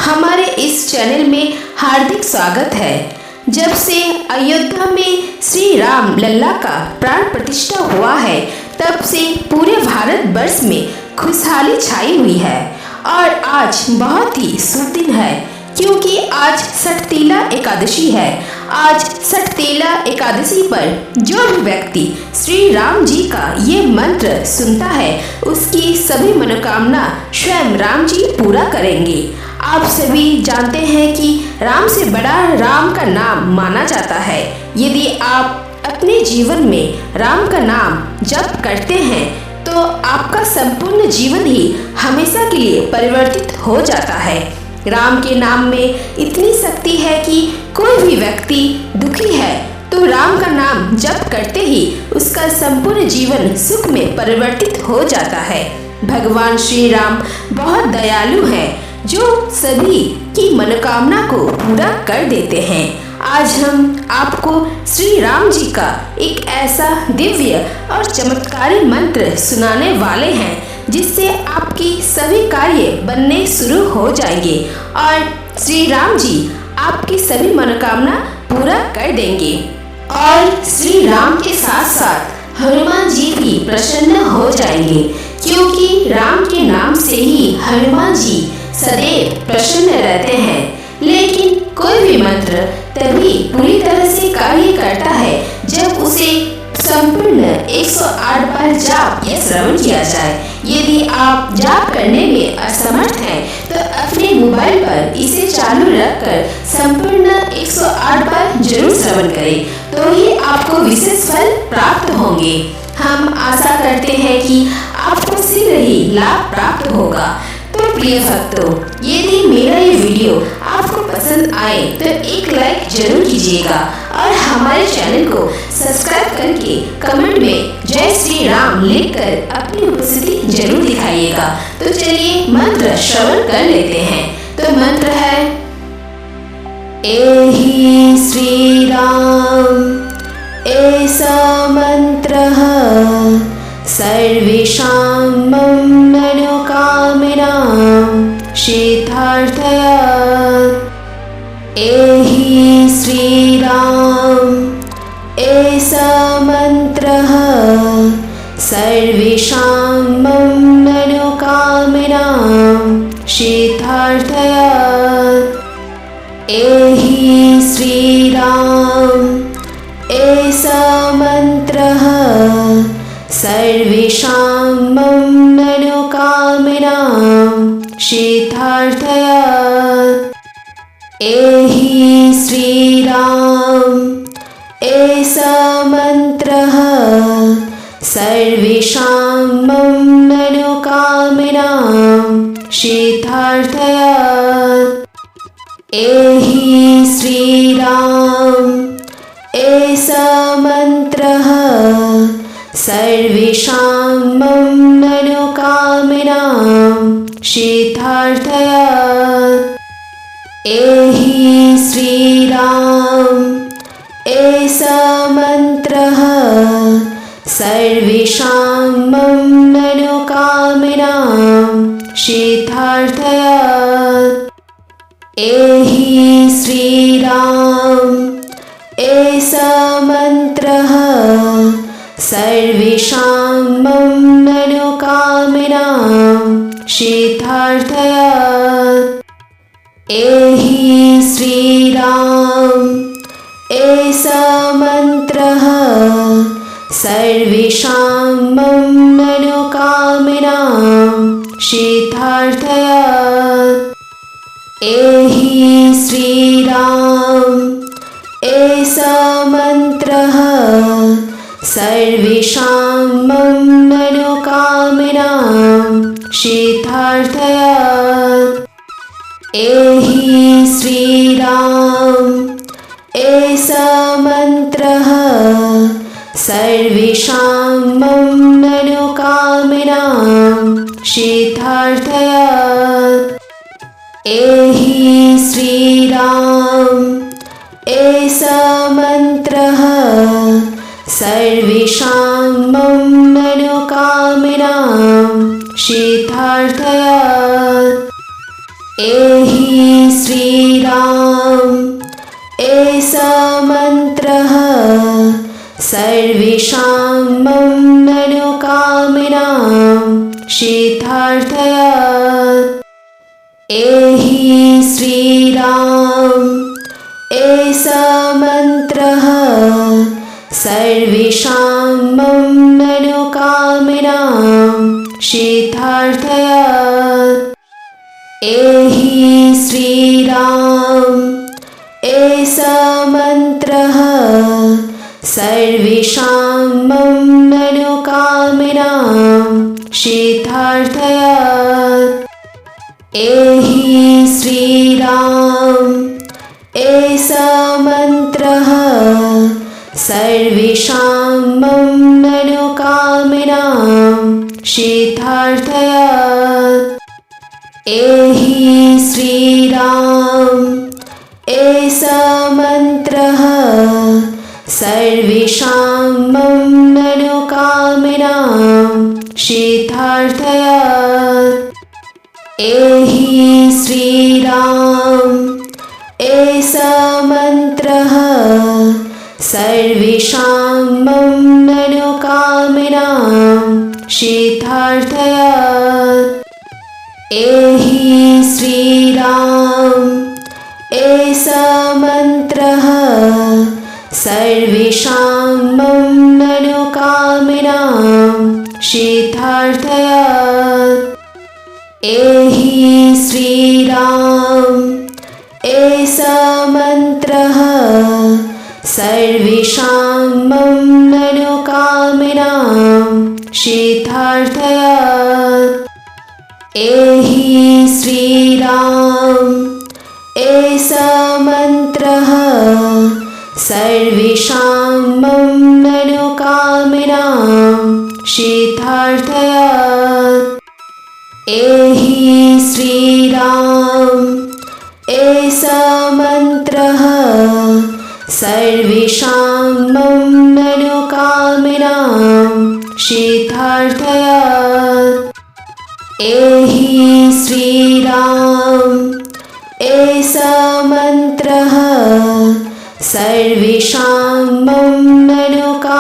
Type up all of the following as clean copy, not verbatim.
हमारे इस चैनल में हार्दिक स्वागत है। जब से अयोध्या में श्री राम लल्ला का प्राण प्रतिष्ठा हुआ है, तब से पूरे भारत वर्ष में खुशहाली छाई हुई है। और आज बहुत ही शुभ दिन है, क्योंकि आज सठतीला एकादशी है। आज सठतीला एकादशी पर जो भी व्यक्ति श्री राम जी का ये मंत्र सुनता है, उसकी सभी मनोकामना स्वयं राम जी पूरा करेंगे। आप सभी जानते हैं कि राम से बड़ा राम का नाम माना जाता है। यदि आप अपने जीवन में राम का नाम जप करते हैं, तो आपका संपूर्ण जीवन ही हमेशा के लिए परिवर्तित हो जाता है। राम के नाम में इतनी शक्ति है कि कोई भी व्यक्ति दुखी है तो राम का नाम जप करते ही उसका संपूर्ण जीवन सुख में परिवर्तित हो जाता है। भगवान श्री राम बहुत दयालु हैं, जो सभी की मनोकामना को पूरा कर देते हैं। आज हम आपको श्री राम जी का एक ऐसा दिव्य और चमत्कारी मंत्र सुनाने वाले हैं, जिससे आपकी सभी कार्य बनने शुरू हो जाएंगे और श्री राम जी आपकी सभी मनोकामना पूरा कर देंगे। और श्री राम के साथ साथ हनुमान जी भी प्रसन्न हो जाएंगे, क्योंकि राम के नाम से ही हनुमान जी सदैव प्रसन्न रहते हैं। लेकिन कोई भी मंत्र तभी पूरी तरह से कार्य करता है जब उसे संपूर्ण 108 बार जाप या श्रवण किया जाए। यदि आप जाप करने में असमर्थ हैं, तो अपने मोबाइल पर इसे चालू रखकर संपूर्ण 108 बार जरूर श्रवण करें, तो ही आपको विशेष फल प्राप्त होंगे। हम आशा करते हैं कि आपको शीघ्र ही लाभ प्राप्त होगा। तो प्रिय भक्तों, यदि मेरा ये वीडियो आपको पसंद आए तो एक लाइक जरूर कीजिएगा और हमारे चैनल को सब्सक्राइब करके कमेंट में जय श्री राम लिखकर अपनी उपस्थिति जरूर दिखाइएगा। तो चलिए मंत्र श्रवण कर लेते हैं। तो मंत्र है, एहि श्री राम ऐसा मंत्र सर्वेषां मनोकामनां सिद्ध्यर्थया। एहि श्री राम ऐसा मंत्र सर्वेषां मनोकामनां सिद्ध्यर्थया। एहि श्री राम ऐसा मंत्र सर्वेषां मनोकामनां सिद्ध्यर्थया। एहि श्री राम ऐसा मंत्र सर्वेषां मनोकामनां सिद्ध्यर्थया। एहि श्री राम ऐसा मंत्र सर्वेषां मनोकामनां सिद्ध्यर्थया। एहि श्री राम ऐसा मंत्र सर्वेषां मनोकामनां सिद्ध्यर्थया। एहि श्री राम ऐसा मंत्र सर्वेषां मनोकामनां सिद्ध्यर्थया। एहि श्री राम ऐसा मंत्र सर्वेषां मनोकामनां सिद्ध्यर्थया। एहि श्री राम ऐसा मंत्र सर्वेषां मनोकामनां सिद्ध्यर्थया। एहि श्री राम ऐसा मंत्र सर्वेषां मनोकामनां सिद्ध्यर्थया। एहि श्री राम ऐसा मंत्र सर्वेषां मनोकामनां सिद्ध्यर्थया। एहि सर्वेषां मनोकामनां सिद्ध्यर्थाय। एहि श्री राम ऐसा मंत्रः सर्वेषां मनोकामनां सिद्ध्यर्थाय। एहि श्री राम ऐसा मंत्रः सर्वेषां मनोकामनां सिद्ध्यर्थाय। एहि श्री राम ऐसा मंत्रः सर्वेषां मनोकामनां सिद्ध्यर्थाय। एहि श्री राम ऐसा मंत्रः सर्वेषां मनोकामनां सिद्ध्यर्थाय। एहि श्री राम ऐसा मंत्रः सर्वेषां मनोकामनां सिद्ध्यर्थाय। एहि श्री राम ऐसा मंत्रः सर्वेषां मनोकामनां सिद्ध्यर्थाय। एहि श्री राम ऐसा मंत्रः सर्वेषां मनोकामनां सिद्ध्यर्थाय। एहि श्री राम ऐसा मंत्रः सर्वेषां मनोकामनां सिद्ध्यर्थाय। एहि श्री राम ऐसा मंत्रः सर्वेषां मनोकामनां सिद्ध्यर्थाय। एहि श्री राम ऐसा मंत्रः सर्वेषां मनोकामनां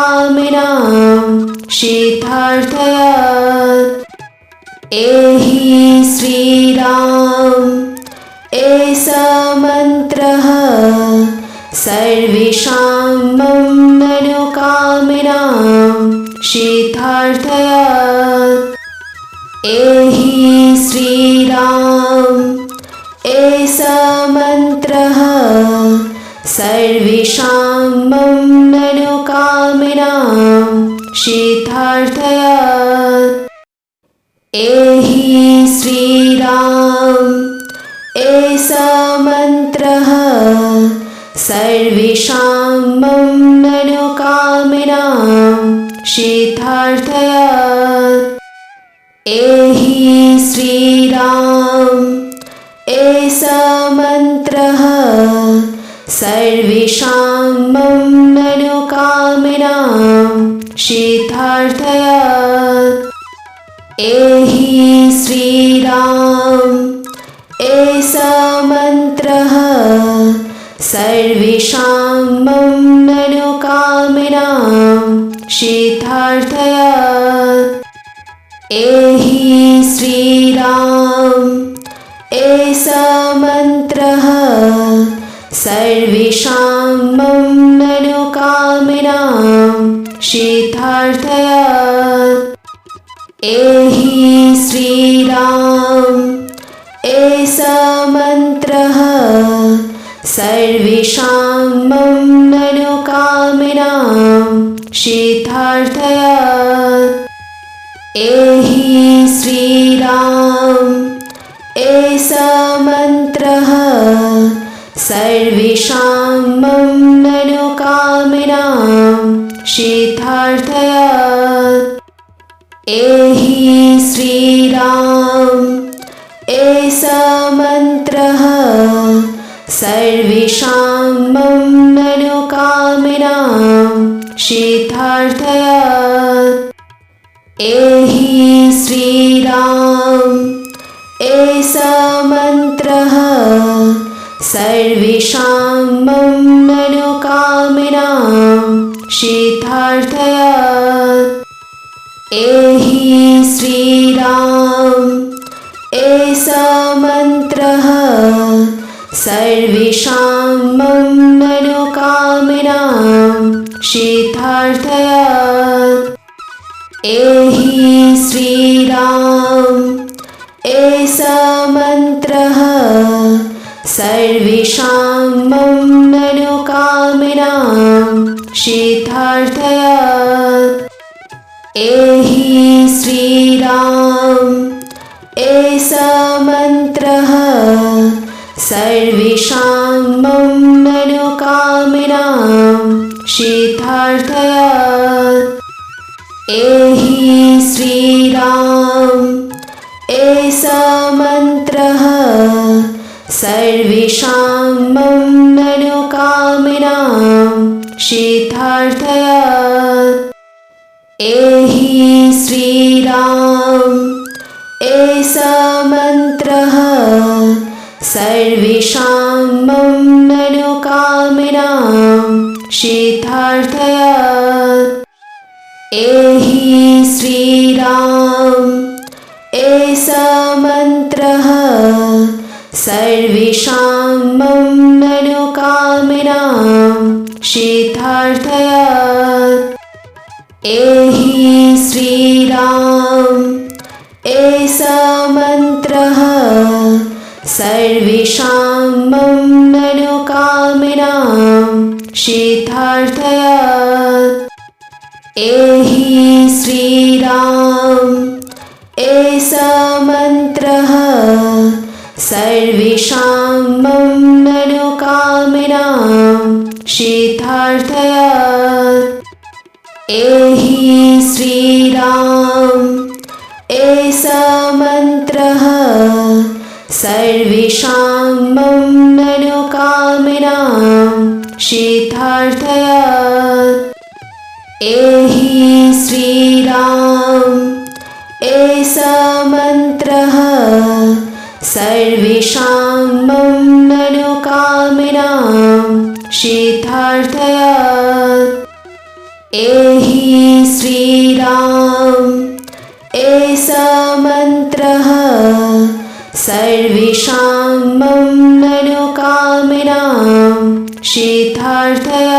सिद्ध्यर्थाय। एहि श्री राम ऐसा मंत्रः सर्वेषां मनोकामनां सिद्ध्यर्थाय। एहि श्री राम ऐसा मंत्रः सर्वेषां मनोकामनां सिद्ध्यर्थाय। एहि श्री राम ऐसा मंत्रः सर्वेषां मनोकामनां सिद्ध्यर्थाय। एहि श्री राम ऐसा मंत्रः सर्वेषां मनोकामनां सिद्ध्यर्थाय। एहि श्री राम ऐसा मंत्रः सर्वेषां मनोकामनां सिद्ध्यर्थाय। एहि श्री राम ऐसा मंत्रः सर्वेषां मनोकामनां सिद्ध्यर्थाय। एहि श्री राम ऐसा मंत्रः सर्वेषां मनोकामनां सिद्ध्यर्थाय। एहि श्री राम ऐसा मंत्रः सर्वेषां मनोकामनां सिद्ध्यर्थाय। एहि श्री राम ऐसा मंत्रः सर्वेषां मनोकामनां सिद्ध्यर्थाय। एहि श्री राम ऐसा मंत्रः सर्वेषां मनोकामनां शीथार्थयात्। एहि श्रीराम एषा मन्त्रः सर्वेषां मनोकामनां शीथार्थयात्। एहि श्रीराम एषा मन्त्रः सर्वेषां मनोकामनां शीथार्थयात्। एहि श्रीराम एषा मन्त्रः सर्वेषां मनोकामनां शीथार्थयात्। एहि श्रीराम एषा मन्त्रः सर्वेषां मनोकामनां शीथार्थयात्। एहि श्रीराम एषा मन्त्रः सर्वेषां मनोकामनां शीथार्थयात्। एहि श्रीराम एषा मन्त्रः सर्वेषां मनोकामनां शीथार्थयात्। एहि श्रीराम एषा मन्त्रः सर्वेषां मनोकामनां शीथार्थयात्। एहि श्रीराम एषा मन्त्रः सर्वेषां मनोकामनां शीथार्थयात्। एहि श्रीराम एषा मन्त्रः सर्वेषां मनोकामनां शीथार्थयात्। एहि श्रीराम एषा मन्त्रः सर्वेषां मनोकामनां शीथार्थयात्। एहि श्रीराम एषा मन्त्रः सर्वेषां मनोकामनां शीथार्थयात्।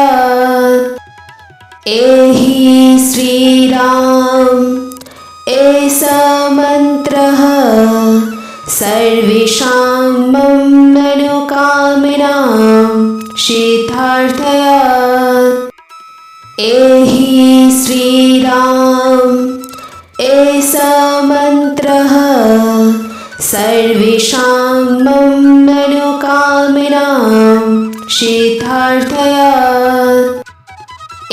एहि श्रीराम एषा मन्त्रः सर्वेषां मनोकामनां शीथार्थयात्। एहि श्रीराम एषा मन्त्रः सर्वेषां मनोकामनां शीथार्थयात्।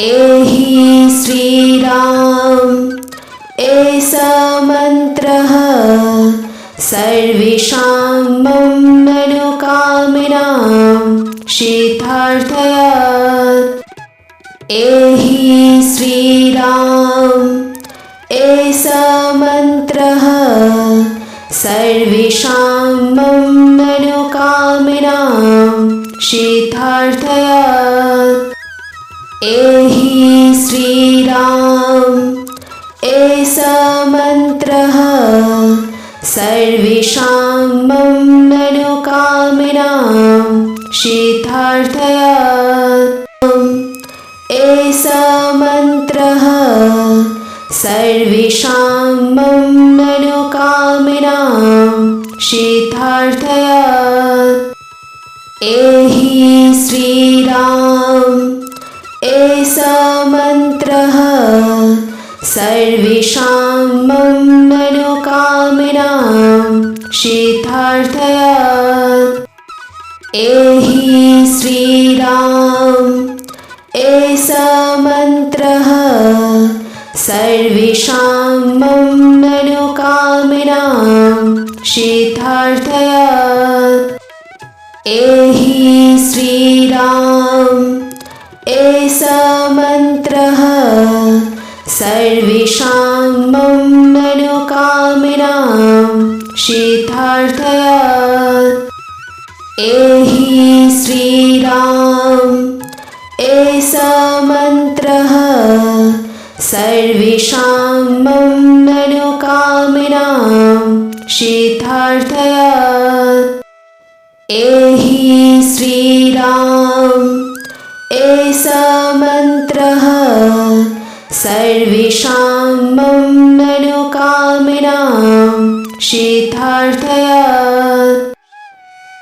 एहि श्रीराम एषा मन्त्रः सर्वेषां मनोकामनां शीथार्थयात्। एहि श्रीराम एषा मन्त्रः सर्वेषां मनोकामनां शीथार्थयात्। एहि श्रीराम एषा मन्त्रः सर्वेषां मनोकामनां शीथार्थयात्। एषा मन्त्रः सर्वेषां मनोकामनां शीथार्थयात्। एहि श्रीराम एषा मन्त्रः सर्वेषां मनोकामनां शीथार्थयात्। एहि श्रीराम एषा मन्त्रः सर्वेषां मनोकामनां शीथार्थयात्। एहि श्रीराम एषा मन्त्रः सर्वेषां मनोकामनां शीथार्थयात्। एहि श्रीराम एषा मन्त्रः सर्वेषां मनोकामनां सिद्ध्यर्थाय। एहि श्री राम ऐसा मंत्रः सर्वेषां मनोकामनां सिद्ध्यर्थाय।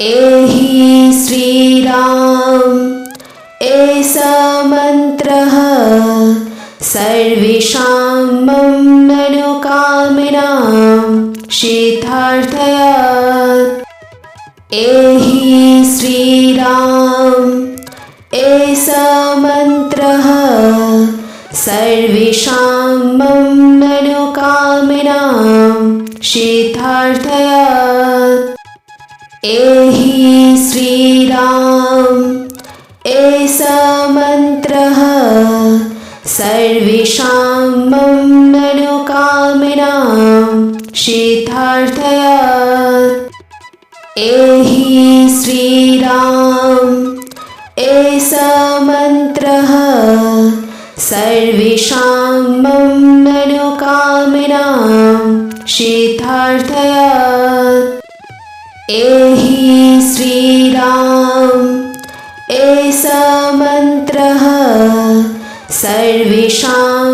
एहि श्री राम ऐसा मंत्रः सर्वेषां मनोकामनां सिद्ध्यर्थाय। एहि श्री राम ऐसा मंत्रः सर्वेषां मनोकामनां सिद्ध्यर्थाय। एहि श्री राम ऐसा मंत्रः सर्वेषां मनोकामनां सिद्ध्यर्थाय। एहि श्री राम ऐसा मंत्रः सर्वेषां मनोकामनां सिद्ध्यर्थाय। एहि श्री राम ऐसा मंत्रः सर्वेषां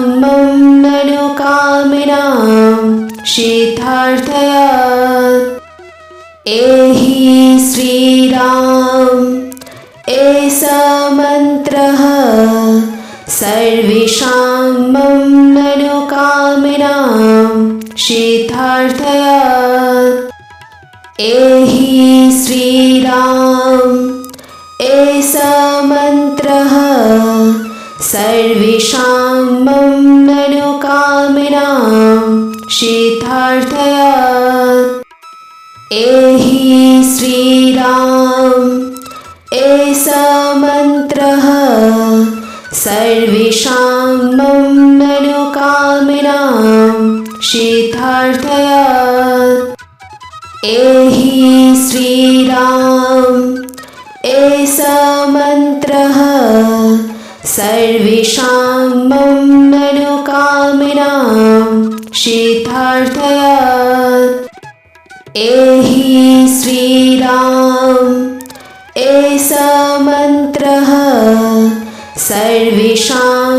मनोकामनां सिद्ध्यर्थाय। एहि श्री राम ऐसा मंत्रः सर्वेषां मनोकामनां सिद्ध्यर्थाय। एहि श्री राम ऐसा मंत्रः सर्वेषां मनोकामनां सिद्ध्यर्थाय। एहि श्री राम ऐसा मंत्रः सर्वेषां मनोकामनां सिद्ध्यर्थाय। एहि श्री राम ऐसा मंत्रः सर्वेषां मनोकामनां सिद्ध्यर्थाय। एहि श्री राम ऐसा मंत्रः सर्वेषां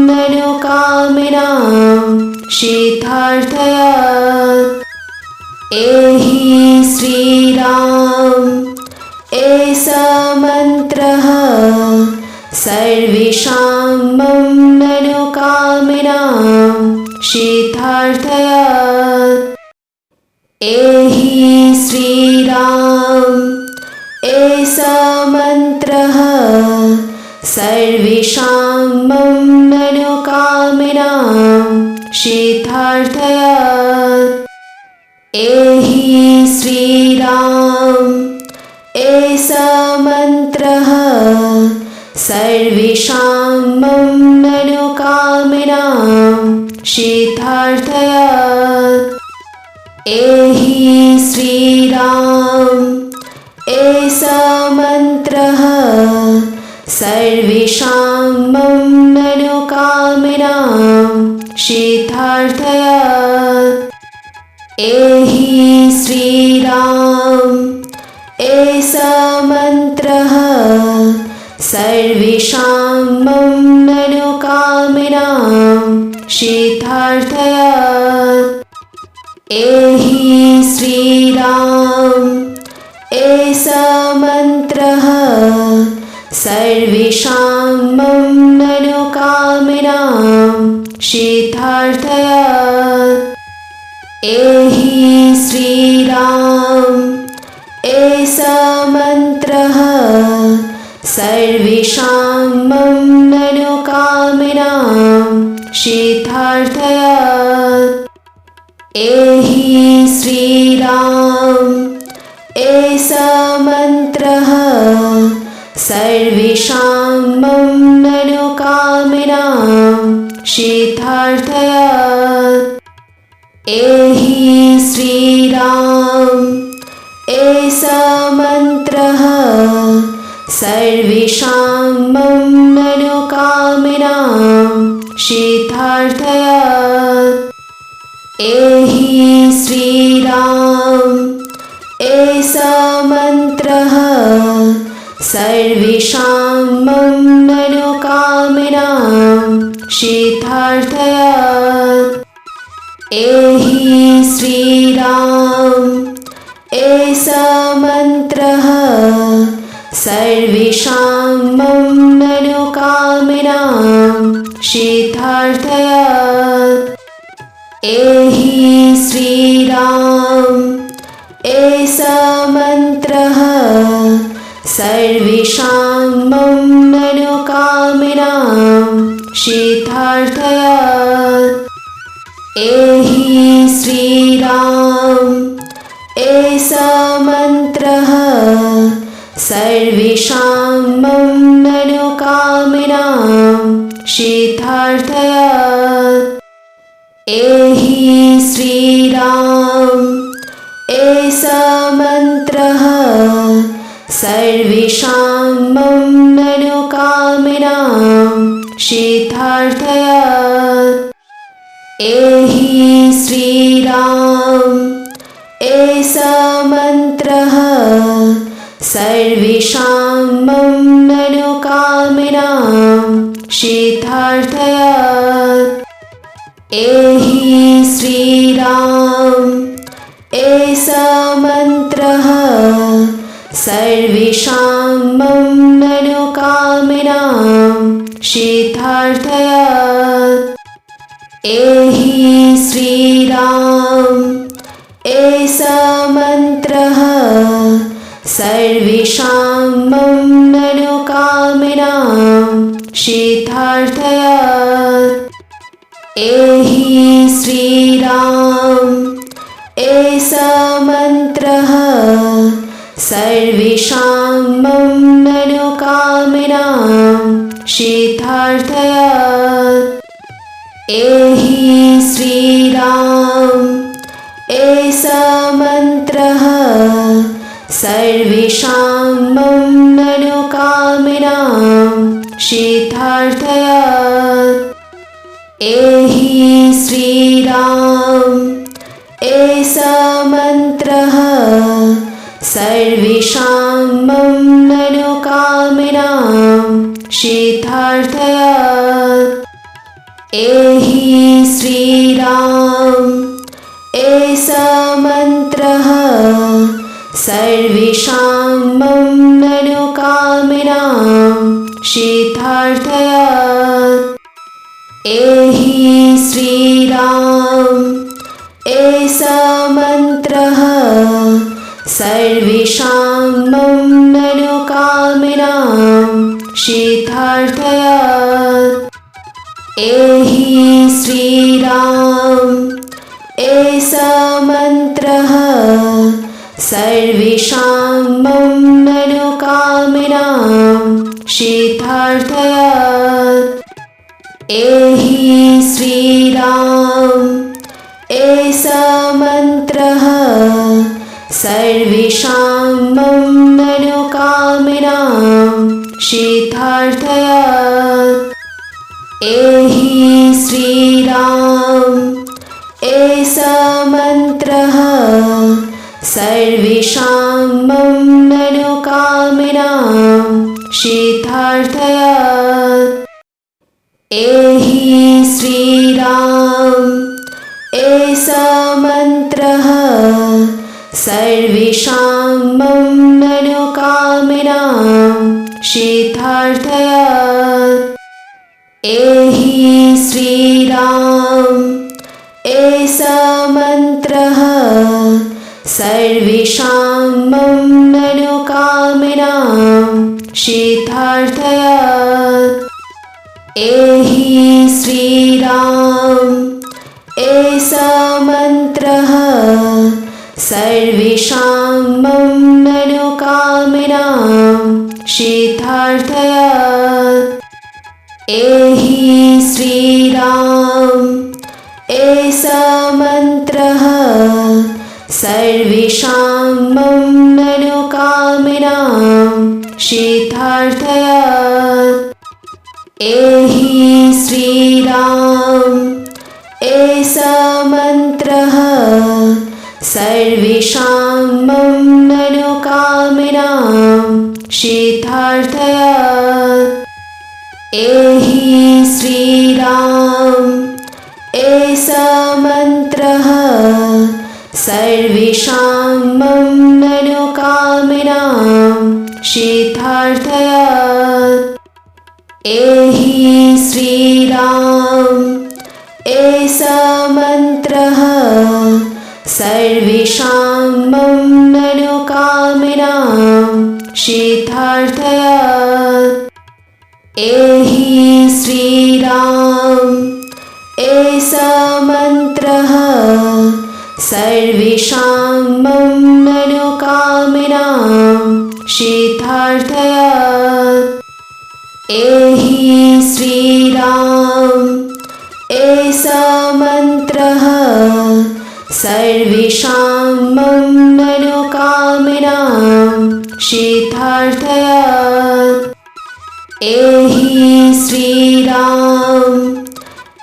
मनोकामनां सिद्ध्यर्थाय। एहि श्री राम ऐसा मंत्रः सर्वेषां मनोकामनां सिद्ध्यर्थाय। एहि श्री राम ऐसा मंत्रः सर्वेषां मनोकामनां सिद्ध्यर्थाय। एहि श्री राम ऐसा मंत्रः सर्वेषां मनोकामनां सिद्ध्यर्थाय। एहि श्री राम ऐसा मंत्रः सर्वेषां मनोकामनां सिद्ध्यर्थाय। एहि श्री राम ऐसा मंत्रः सर्वेषां मनोकामनां सिद्ध्यर्थाय। एहि श्री राम ऐसा मंत्रः सर्वेषां मनोकामनां सिद्ध्यर्थाय। एहि श्री राम ऐसा मंत्रः सर्वेषां मनोकामनां सिद्ध्यर्थाय। एहि श्री राम ऐसा मंत्रः सर्वेषां मनोकामनां सिद्ध्यर्थाय। एहि श्री राम ऐसा मंत्रः सर्वेषां मनोकामनां शीतार्थयात्। एहि श्रीराम एषा मन्त्रः सर्वेषां मनोकामनां शीतार्थयात्। एहि श्रीराम एषा मन्त्रः सर्वेषां मनोकामनां शीतार्थयात्। एहि श्रीराम एषा मन्त्रः सर्वेषां मनोकामनां शीतार्थयात्। एहि श्रीराम एषा मन्त्रः सर्वेषां मनोकामनां शीतार्थयात्। एहि श्रीराम एषा मन्त्रः सर्वेषां मनोकामनां शीतार्थयात्। एहि श्रीराम एषा मन्त्रः सर्वेषां मनोकामनां शीतार्थयात्। एहि श्रीराम एषा मन्त्रः सर्वेषां मनोकामनां शीतार्थयात्। एहि श्रीराम एषा मन्त्रः सर्वेषां मनोकामनां शीतार्थयात्। एहि श्रीराम एषा मन्त्रः सर्वेषां मनोकामनां शीतार्थयात्। एहि श्रीराम एषा मन्त्रः सर्वेषां मनोकामनां शीतार्थयात्। एहि श्रीराम एषा मन्त्रः सर्वेषां मनोकामनां शीतार्थयात्। एहि श्रीराम एषा मन्त्रः सर्वेषां मनोकामनां शीतार्थयात्। एहि श्रीराम एषा मन्त्रः सर्वेषां मनोकामनां शीतार्थयात्। एहि श्रीराम एषा मन्त्रः सर्वेषां मनोकामनां शीतार्थयात्। एहि श्रीराम एषा मन्त्रः सर्वेषां मनोकामनां शीतार्थयात्। एहि श्रीराम एषा मन्त्रः सर्वेषां मनोकामनां शीतार्थयात्। एहि श्रीराम एषा मन्त्रः सर्वेषां मनोकामनां शीतार्थयात्। एहि श्रीराम एषा मन्त्रः सर्वेषां मनोकामनां शीतार्थयात्। एहि श्रीराम एषा मन्त्रः सर्वेषां मनोकामनां शीतार्थयात्। एहि श्रीराम एषा मन्त्रः सर्वेषां मनोकामनां शीतार्थयात्। एहि श्रीराम एषा मन्त्रः सर्वेषां मनोकामनां सिद्ध्यर्थात्। एहि श्रीराम एषा मन्त्रः सर्वेषां मनोकामनां सिद्ध्यर्थात्। एहि श्रीराम एषा मन्त्रः सर्वेषां मनोकामनां सिद्ध्यर्थात्। एहि श्रीराम एषा मन्त्रः सर्वेषां मनोकामनां सिद्ध्यर्थात्। एहि श्रीराम एषा मन्त्रः सर्वेषां मनोकामनां सिद्ध्यर्थात्। एहि श्रीराम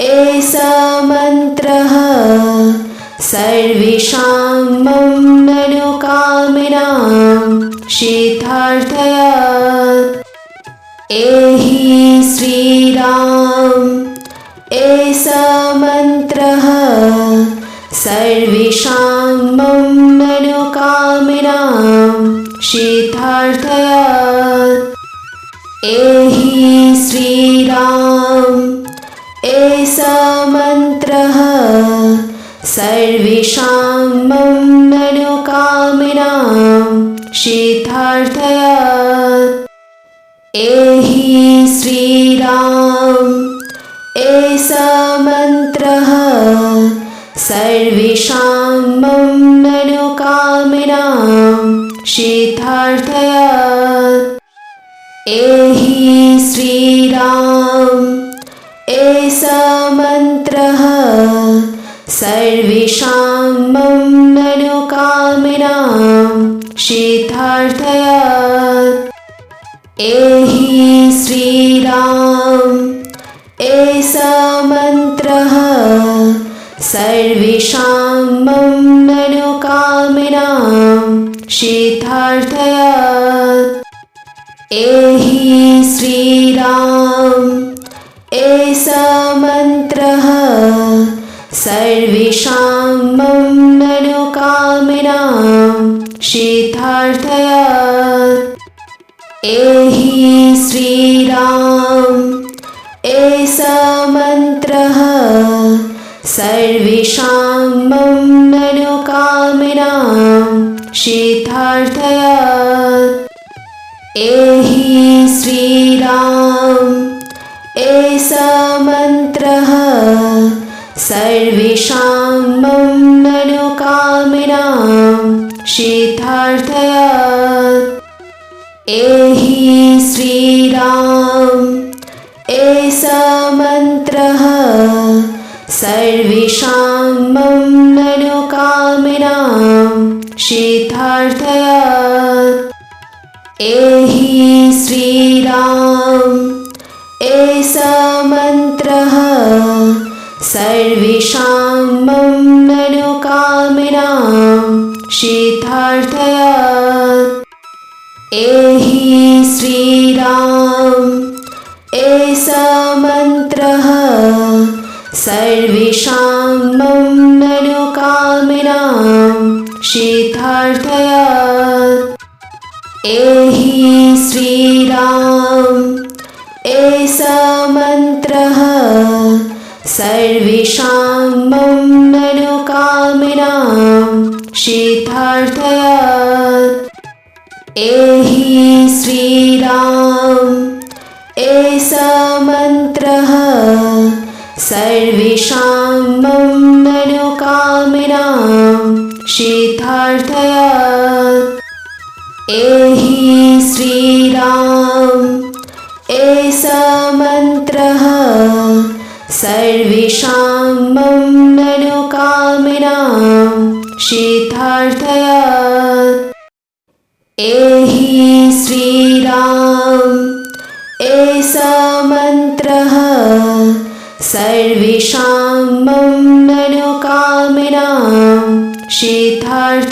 एषा मन्त्रः सर्वेषां मनोकामनां सिद्ध्यर्थात्। एहि श्रीराम एषा मन्त्रः सर्वेषां मनोकामनां सिद्ध्यर्थात्। एहि श्रीराम एषा मन्त्रः सर्वेषां मनोकामनां सिद्ध्यर्थात्। एहि श्रीराम एषा मन्त्रः सर्वेषां मनोकामनां सिद्ध्यर्थात्। एहि श्रीराम एषा मन्त्रः सर्वेषां मनोकामनां सिद्ध्यर्थात्। एहि श्रीराम एषा मन्त्रः सर्वेषां मनोकामनां सिद्ध्यर्थात्। एहि श्रीराम एषा मन्त्रः सर्वेषां मनोकामनां सिद्ध्यर्थात्। एहि श्रीराम एषा मन्त्रः सर्वेषां मनोकामनां सिद्ध्यर्थात्। एहि श्रीराम एषा मन्त्रः सर्वेषां मनोकामनां सिद्ध्यर्थात्। एहि श्रीराम एषा मन्त्रः सर्वेषां मनोकामनां सिद्ध्यर्थात्। एहि श्रीराम एषा मन्त्रः सर्वेषां मनोकामनां सिद्ध्यर्थात्। एहि श्रीराम एषा मन्त्रः सर्वेषां मनोकामनां सिद्ध्यर्थात्। एहि श्रीराम एषा मन्त्रः सर्वेषां मनोकामनां सिद्ध्यर्थात्। एहि श्रीराम एषा मन्त्रः सर्वेषां मनोकामनां सिद्ध्यर्थात्। एहि श्रीराम एषा मन्त्रः सर्वेषां मनोकामनां सिद्ध्यर्थात्। एहि श्रीराम एषा मन्त्रः सर्वेषां मनोकामनां सिद्ध्यर्थात्।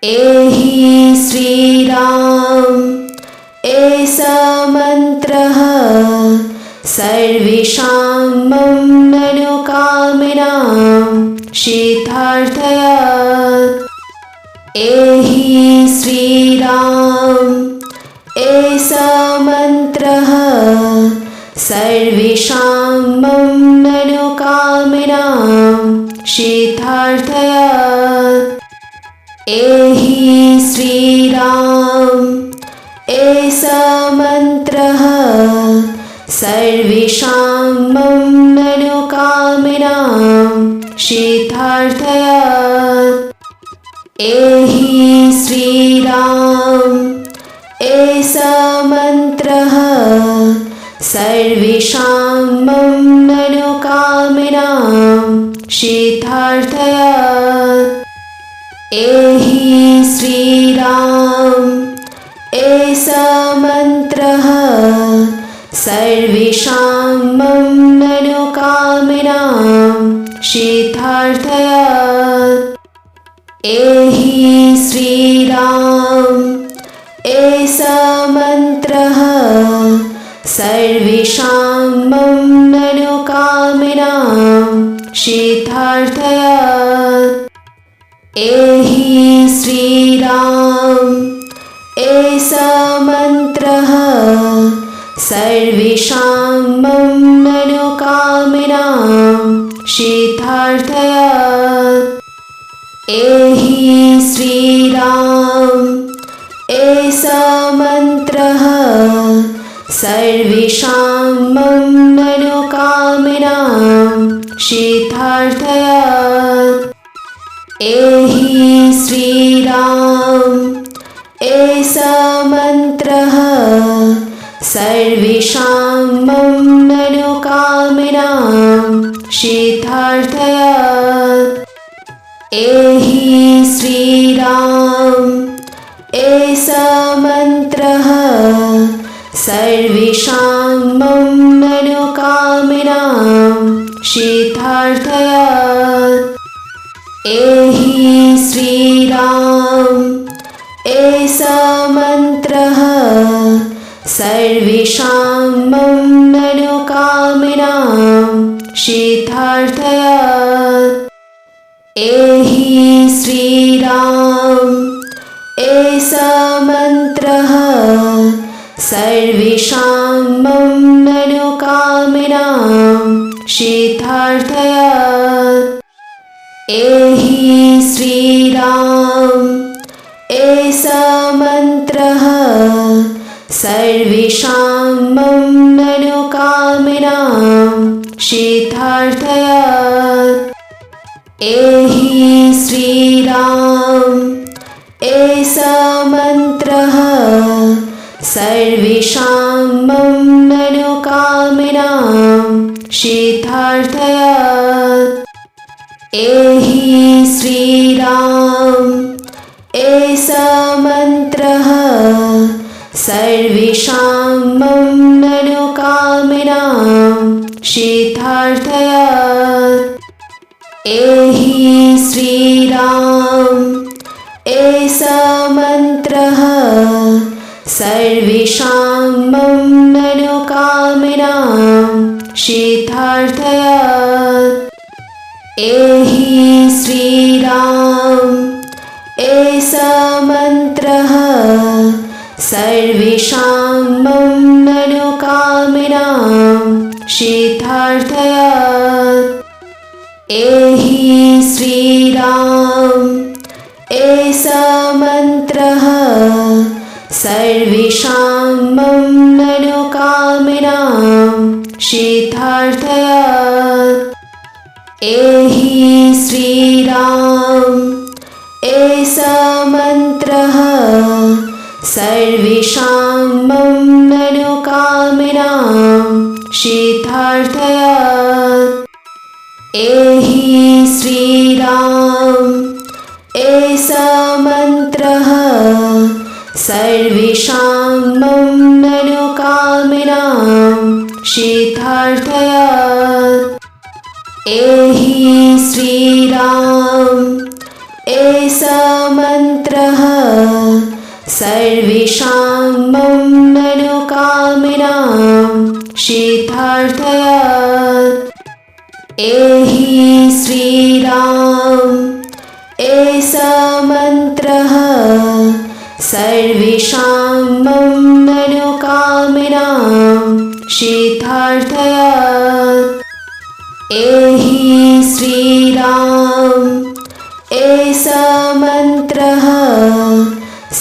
एहि श्रीराम ऐसा मन्त्रः सर्वेषां मनोकामनां सिद्ध्यर्थात्। एहि श्रीराम ऐसा मन्त्रः सर्वेषां मनोकामनां सिद्ध्यर्थात्। एहि श्रीराम ऐसा मन्त्रः सर्वेषां मनोकामनां सिद्ध्यर्थात्। एहि श्रीराम ऐसा मन्त्रः सर्वेषां मनोकामनां सिद्ध्यर्थात्। एहि श्रीराम ऐसा मन्त्रः सर्वेषां मनोकामनां सिद्ध्यर्थात्। एहि श्रीराम ऐसा मन्त्रः सर्वेषां मनोकामनां सिद्ध्यर्थात्। एहि श्रीराम ऐसा मन्त्रः सर्वेषां मनोकामनां सिद्ध्यर्थात्। एहि श्रीराम ऐसा मन्त्रः सर्वेषां मनोकामनां सिद्ध्यर्थात्। एहि श्रीराम ऐसा मन्त्रः सर्वेषां मनोकामनां सिद्ध्यर्थात्। एहि श्रीराम ऐसा मन्त्रः सर्वेषां मनोकामनां सिद्ध्यर्थात्। एहि श्रीराम ऐसा मन्त्रः सर्वेषां मनोकामनां सिद्ध्यर्थात्। एहि श्रीराम ऐसा मन्त्रः सर्वेषां मनोकामनां सिद्ध्यर्थात्। एहि श्रीराम ऐसा मन्त्रः सर्वेषां मनोकामनां सिद्ध्यर्थात्। एहि श्रीराम ऐसा मन्त्रः सर्वेषां मनोकामनां सिद्ध्यर्थात्। एहि श्रीराम ऐसा मन्त्रः सर्वेषां मनोकामनां सिद्ध्यर्थात्। एहि श्रीराम ऐसा मन्त्रः सर्वेषां मनोकामनां सिद्ध्यर्थात्। एहि श्रीराम ऐसा मन्त्रः सर्वेषां मनोकामनां सिद्ध्यर्थात्। एहि श्रीराम ऐसा मन्त्रः सर्वेषां मनोकामनां सिद्ध्यर्थात्। एहि श्रीराम ऐसा मन्त्रः सर्वेषां मनोकामनां सिद्ध्यर्थात्। एहि श्रीराम ऐसा मन्त्रः सर्वेषां मनोकामनां सिद्धार्थयात्। एहि श्रीराम एषा मन्त्रः सर्वेषां मनोकामनां सिद्धार्थयात्। एहि श्रीराम एषा मन्त्रः सर्वेषां मनोकामनां सिद्धार्थयात्। एहि श्रीराम एषा मन्त्रः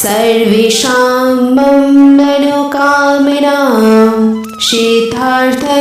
सर्वेषां मनोकामनां सिद्धार्थयात्।